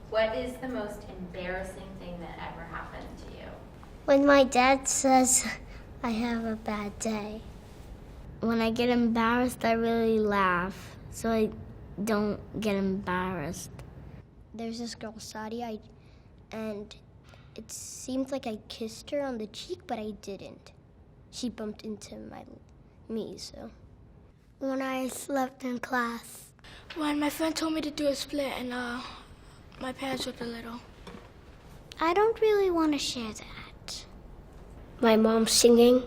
What is the most embarrassing thing that ever happened to you? When my dad says I have a bad day. When I get embarrassed, I really laugh, so I don't get embarrassed. There's this girl, Sadia, and it seemed like I kissed her on the cheek, but I didn't. She bumped into me, so. When I slept in class. When my friend told me to do a split and my pants ripped a little. I don't really want to share that. My mom singing.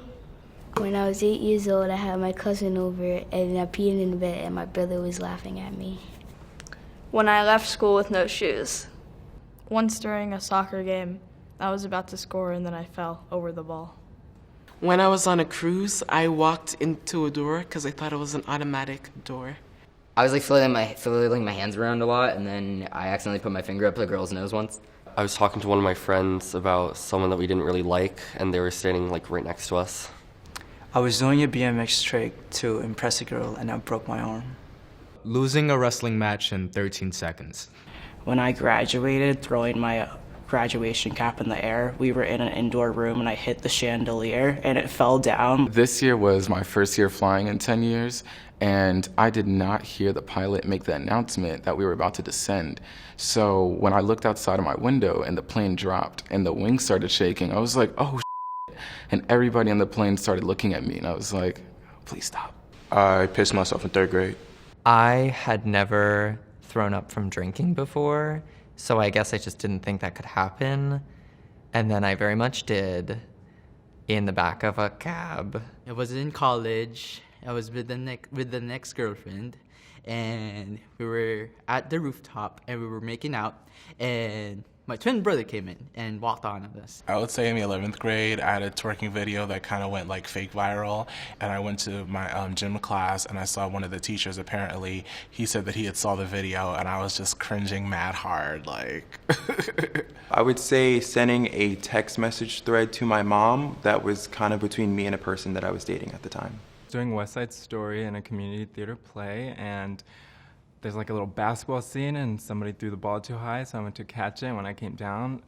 When I was 8 years old, I had my cousin over and I peed in the bed and my brother was laughing at me. When I left school with no shoes. Once during a soccer game, I was about to score and then I fell over the ball. When I was on a cruise, I walked into a door because I thought it was an automatic door. I was like flailing my hands around a lot, and then I accidentally put my finger up a girl's nose once. I was talking to one of my friends about someone that we didn't really like, and they were standing like right next to us. I was doing a BMX trick to impress a girl, and I broke my arm. Losing a wrestling match in 13 seconds. When I graduated, throwing my graduation cap in the air, we were in an indoor room and I hit the chandelier and it fell down. This year was my first year flying in 10 years, and I did not hear the pilot make the announcement that we were about to descend. So when I looked outside of my window and the plane dropped and the wings started shaking, I was like, oh shit. And everybody on the plane started looking at me and I was like, please stop. I pissed myself in 3rd grade. I had never thrown up from drinking before, so I guess I just didn't think that could happen. And then I very much did in the back of a cab. I was in college. I was with the next girlfriend, and we were at the rooftop, and we were making out, and my twin brother came in and walked on us. I would say in the 11th grade, I had a twerking video that kind of went like fake viral, and I went to my gym class and I saw one of the teachers. Apparently, he said that he had saw the video, and I was just cringing mad hard, like. I would say sending a text message thread to my mom that was kind of between me and a person that I was dating at the time. Doing West Side Story in a community theater play, and there's like a little basketball scene and somebody threw the ball too high, so I went to catch it, and when I came down,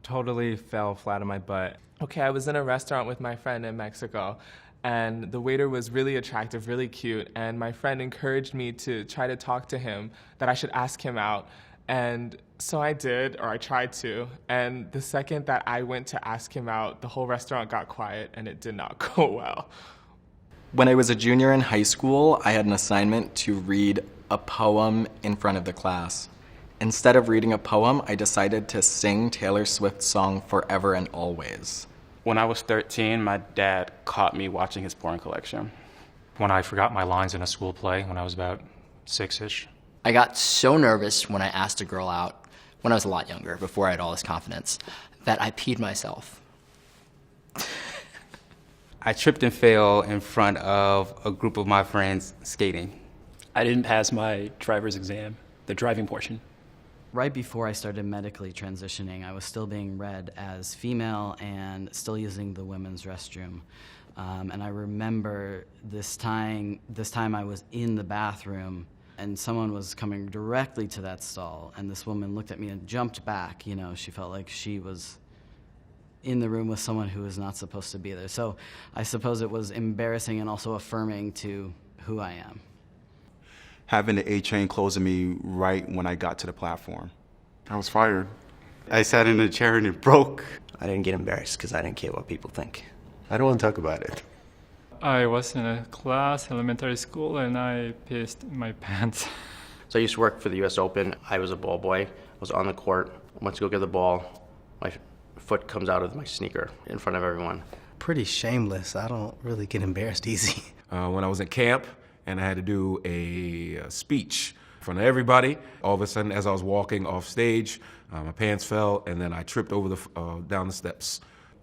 totally fell flat on my butt. Okay, I was in a restaurant with my friend in Mexico, and the waiter was really attractive, really cute, and my friend encouraged me to try to talk to him, that I should ask him out. And so I did, or I tried to, and the second that I went to ask him out, the whole restaurant got quiet and it did not go well. When I was a junior in high school, I had an assignment to read a poem in front of the class. Instead of reading a poem, I decided to sing Taylor Swift's song Forever and Always. When I was 13, my dad caught me watching his porn collection. When I forgot my lines in a school play when I was about 6-ish. I got so nervous when I asked a girl out, when I was a lot younger, before I had all this confidence, that I peed myself. I tripped and fell in front of a group of my friends skating. I didn't pass my driver's exam, the driving portion. Right before I started medically transitioning, I was still being read as female and still using the women's restroom. And I remember this time I was in the bathroom and someone was coming directly to that stall, and this woman looked at me and jumped back. You know, she felt like she was in the room with someone who was not supposed to be there. So I suppose it was embarrassing and also affirming to who I am. Having the A train close on me right when I got to the platform. I was fired. I sat in a chair and it broke. I didn't get embarrassed because I didn't care what people think. I don't want to talk about it. I was in a class, elementary school, and I pissed my pants. So I used to work for the US Open. I was a ball boy. I was on the court, went to go get the ball. My foot comes out of my sneaker in front of everyone. Pretty shameless. I don't really get embarrassed easy. When I was at camp and I had to do a speech in front of everybody, all of a sudden as I was walking off stage, my pants fell and then I tripped over down the steps.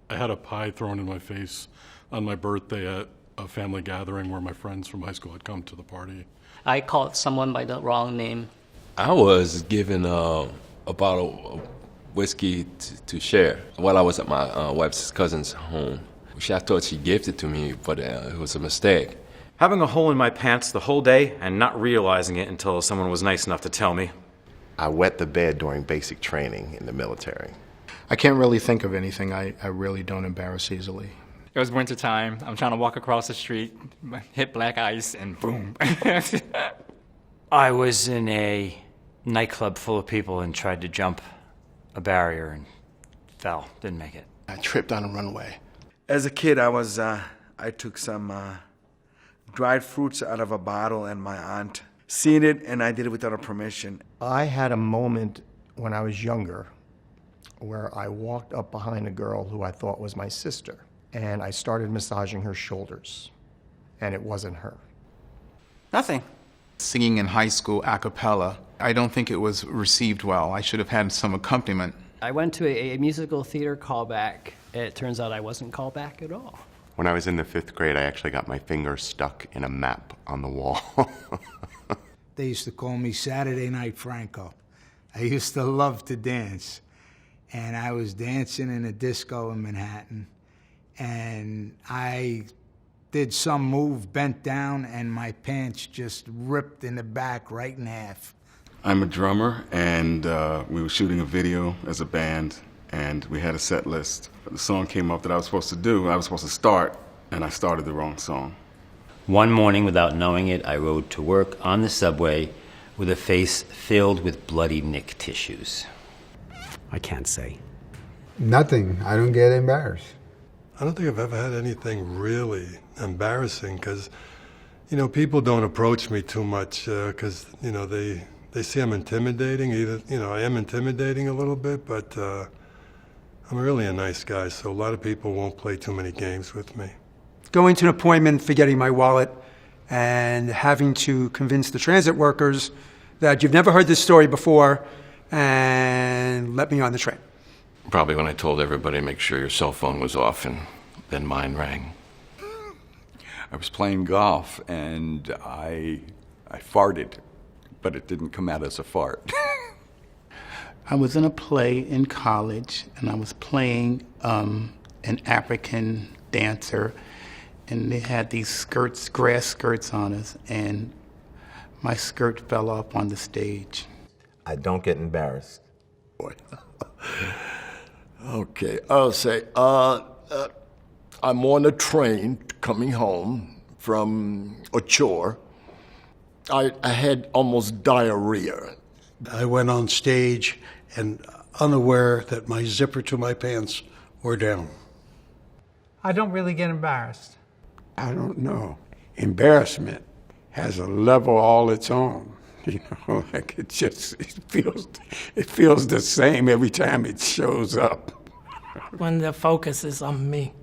I had a pie thrown in my face on my birthday at a family gathering where my friends from high school had come to the party. I called someone by the wrong name. I was given a bottle of whiskey to share while I was at my wife's cousin's home. I thought she gifted it to me, but it was a mistake. Having a hole in my pants the whole day and not realizing it until someone was nice enough to tell me. I wet the bed during basic training in the military. I can't really think of anything. I really don't embarrass easily. It was winter time. I'm trying to walk across the street, hit black ice, and boom. I was in a nightclub full of people and tried to jump a barrier and fell. Didn't make it. I tripped on a runway. As a kid, I took some dried fruits out of a bottle, and my aunt seen it, and I did it without her permission. I had a moment when I was younger where I walked up behind a girl who I thought was my sister, and I started massaging her shoulders, and it wasn't her. Nothing. Singing in high school a cappella, I don't think it was received well. I should have had some accompaniment. I went to a musical theater callback. It turns out I wasn't called back at all. When I was in the 5th grade, I actually got my finger stuck in a map on the wall. They used to call me Saturday Night Franco. I used to love to dance. And I was dancing in a disco in Manhattan. And I did some move, bent down, and my pants just ripped in the back right in half. I'm a drummer, and we were shooting a video as a band, and we had a set list. The song came up that I was supposed to do. I was supposed to start, and I started the wrong song. One morning, without knowing it, I rode to work on the subway with a face filled with bloody nick tissues. I can't say. Nothing. I don't get embarrassed. I don't think I've ever had anything really embarrassing because, people don't approach me too much because, they see I'm intimidating. I am intimidating a little bit, but I'm really a nice guy, so a lot of people won't play too many games with me. Going to an appointment, forgetting my wallet, and having to convince the transit workers that you've never heard this story before and let me on the train. Probably when I told everybody to make sure your cell phone was off and then mine rang. I was playing golf and I farted, but it didn't come out as a fart. I was in a play in college and I was playing an African dancer, and they had these skirts, grass skirts on us, and my skirt fell off on the stage. I don't get embarrassed. Boy. Okay, I'll say, I'm on a train coming home from a chore. I had almost diarrhea. I went on stage and unaware that my zipper to my pants were down. I don't really get embarrassed. I don't know. Embarrassment has a level all its own. Like it feels the same every time it shows up. When the focus is on me.